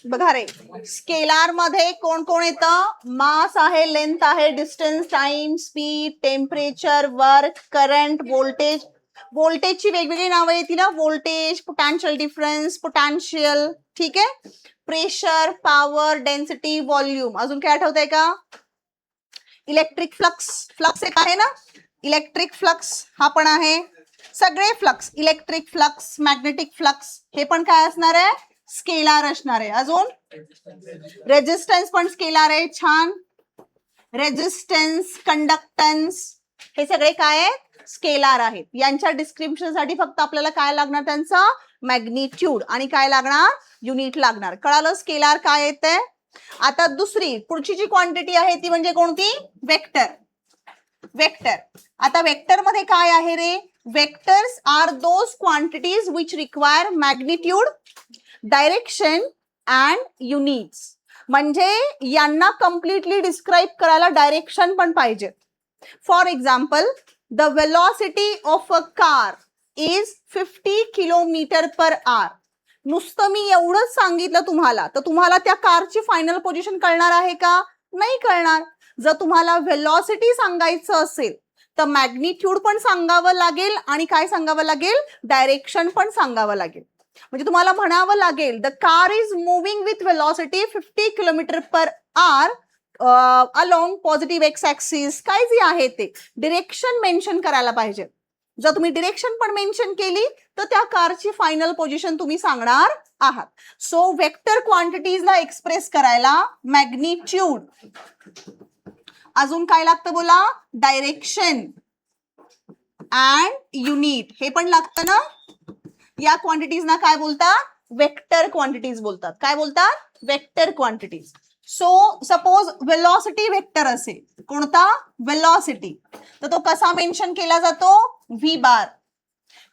बघा रे, स्केलार मध्ये कोण कोण येतं? मास आहे, लेंथ आहे, distance, time, speed, temperature, work, current, voltage. व्होल्टेजची वेगवेगळी नावं येतील ना, व्होल्टेज, पोटॅन्शियल डिफरन्स, पोटॅन्शियल, ठीक आहे. Pressure, power, density, volume. अजून काय आठवतंय का? इलेक्ट्रिक फ्लक्स, फ्लक्स एक आहे ना, इलेक्ट्रिक फ्लक्स हा पण आहे. सगळे flux, electric flux, magnetic flux, हे पण काय असणार आहे? स्केलार असणार आहे. अजून रेजिस्टन्स पण स्केलार आहे. छान. रेजिस्टन्स, कंडक्टन्स, हे सगळे काय आहेत? स्केलार आहेत. यांच्या डिस्क्रिप्शन साठी फक्त आपल्याला काय लागणार? त्यांचा मॅग्निट्यूड आणि काय लागणार? युनिट लागणार. कळालं स्केलार काय येते? आता दुसरी पुढची जी क्वांटिटी आहे ती म्हणजे कोणती? वेक्टर. वेक्टर. आता वेक्टर मध्ये काय आहे रे? Vectors are those quantities which require magnitude, direction and units. म्हणजे यांना कम्प्लिटली डिस्क्राईब करायला डायरेक्शन पण पाहिजे. For example, the velocity of a car is 50 kilometre per hour. नुसतं मी एवढंच सांगितलं तुम्हाला, तर तुम्हाला त्या कारची फायनल पोझिशन कळणार आहे का? नाही कळणार. जर तुम्हाला व्हेलॉसिटी सांगायचं असेल तर मॅग्निट्यूड पण सांगावं लागेल आणि काय सांगावं लागेल? डायरेक्शन पण सांगावं लागेल. म्हणजे तुम्हाला म्हणावं लागेल the car is moving with velocity 50 kilometre per our along positive x axis. काय जे आहे ते डिरेक्शन मेन्शन करायला पाहिजे. जर तुम्ही डिरेक्शन पण मेन्शन केली तर त्या कारची फायनल पोझिशन तुम्ही सांगणार आहात. सो वेक्टर क्वांटिटीजला एक्सप्रेस करायला मॅग्निट्यूड, अजून काय लागतं बोला? डायरेक्शन अँड युनिट, हे पण लागतं ना. या क्वांटिटीजना काय बोलतात? वेक्टर क्वांटिटीज बोलतात. काय बोलतात? Vector quantities. So suppose velocity vector असेल, कोणता? वेलॉसिटी, तर तो कसा मेन्शन केला जातो? व्ही बार.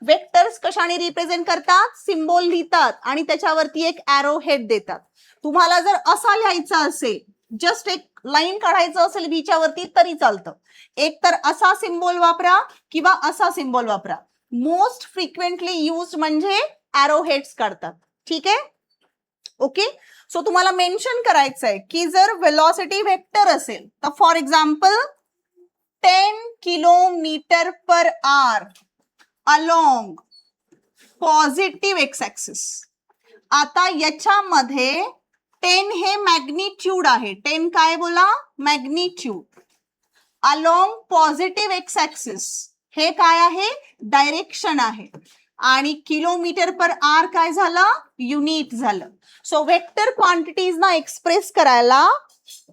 वेक्टर्स कशाने रिप्रेझेंट करतात? सिम्बॉल लिहितात आणि त्याच्यावरती एक एरो हेड देतात. तुम्हाला जर असा लिहायचा असेल, जस्ट एक लाईन काढायचं असेल व्हीच्या वरती तरी चालतं. एक तर असा सिम्बॉल वापरा किंवा असा सिम्बॉल वापरा. मोस्ट फ्रिक्वेंटली यूज म्हणजे एरो हेड्स काढतात. ठीक आहे, ओके. सो तुम्हाला मेन्शन करायचं आहे की जर वेलॉसिटी वेक्टर असेल तर for example 10 kilometre per our along positive x axis. आता याच्यामध्ये 10 हे मॅग्निट्यूड आहे. 10 काय बोला? Magnitude. Along positive x axis हे काय आहे? डायरेक्शन आहे. आणि किलोमीटर पर आवर काय झालं? युनिट झालं. सो वेक्टर क्वांटिटीज ना एक्सप्रेस करायला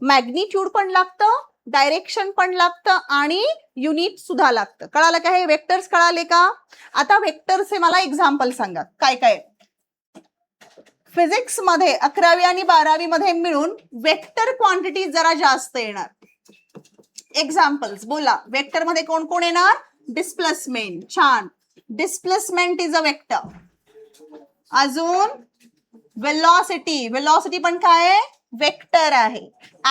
मॅग्निट्यूड पण लागतं, डायरेक्शन पण लागतं आणि युनिट सुद्धा लागतं. कळालं का? हे वेक्टर्स कळाले का? आता वेक्टरचे मला एक्झाम्पल सांगा काय काय. फिजिक्स मध्ये 11वी आणि 12वी मध्ये मिळून वेक्टर क्वांटिटी जरा जास्त येणार. एक्झाम्पल्स बोला. वेक्टर मध्ये कोण कोण येणार? डिस्प्लेसमेंट. छान. Displacement is a vector. अजून वेलॉसिटी. वेलॉसिटी पण काय आहे? वेक्टर आहे.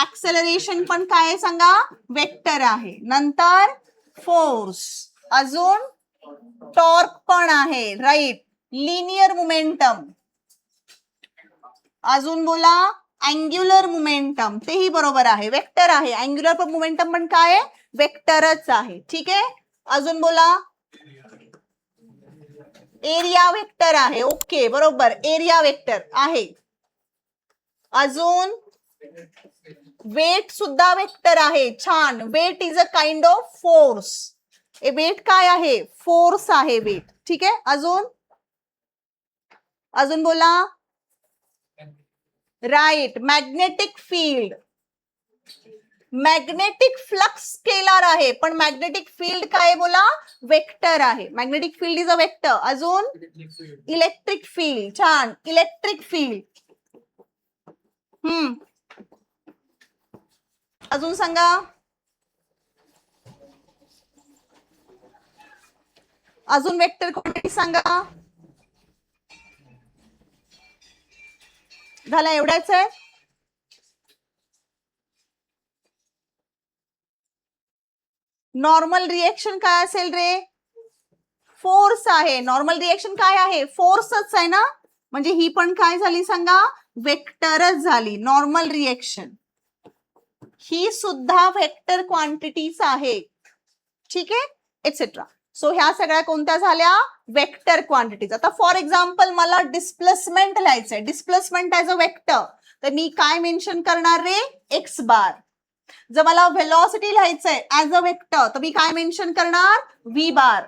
ऍक्सेलरेशन पण काय आहे सांगा? वेक्टर आहे. नंतर फोर्स. अजून टॉर्क पण आहे. राईट. Linear momentum. अजून बोला अँग्युलर मोमेंटम, तेही बरोबर आहे, वेक्टर आहे. अँग्युलर मोमेंटम पण काय आहे? वेक्टरच आहे. ठीक आहे. अजून बोला एरिया वेक्टर आहे. ओके बरोबर, एरिया वेक्टर आहे. अजून वेट सुद्धा वेक्टर आहे. छान. Weight is a kind of force. Weight काय आहे? फोर्स आहे वेट. ठीक आहे. अजून अजून बोला right. Magnetic field. Magnetic flux scalar आहे पण मॅग्नेटिक फील्ड काय बोला? वेक्टर आहे. Magnetic field is a vector. अजून इलेक्ट्रिक फील्ड. छान. Electric field. अजून सांगा. अजून वेक्टर क्वांटिटी सांगा. झाला एवढाच आहे. नॉर्मल रिएक्शन काय असेल रे? फोर्स आहे. नॉर्मल रिएक्शन काय आहे? फोर्सच आहे ना. म्हणजे ही पण काय झाली सांगा? वेक्टरच झाली. नॉर्मल रिएक्शन ही सुद्धा वेक्टर क्वांटिटीज आहे. ठीक आहे, एक्सेट्रा. सो ह्या सगळ्या कोणत्या झाल्या? Vector quantities. आता फॉर एक्झाम्पल मला डिस्प्लेसमेंट लिहायचंय, डिस्प्लेसमेंट ॲज अ वेक्टर, तर मी काय मेन्शन करणार रे? एक्स बार. जर मला व्हेलॉसिटी लिहायचंय ऍज अ वेक्टर, तर मी काय मेन्शन करणार? व्ही बार.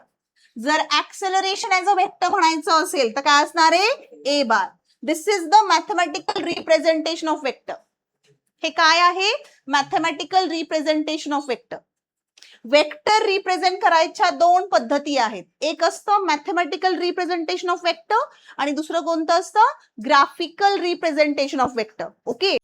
जर ऍक्सेलरेशन ऍज अ वेक्टर म्हणायचं असेल तर काय असणार आहे? A bar. This is the mathematical representation of vector. हे काय आहे? Mathematical representation of vector. Vector represent करायच्या दोन पद्धती आहेत. एक असतं मॅथमॅटिकल रिप्रेझेंटेशन ऑफ वेक्टर आणि दुसरं कोणतं असतं? Graphical representation of vector. Okay.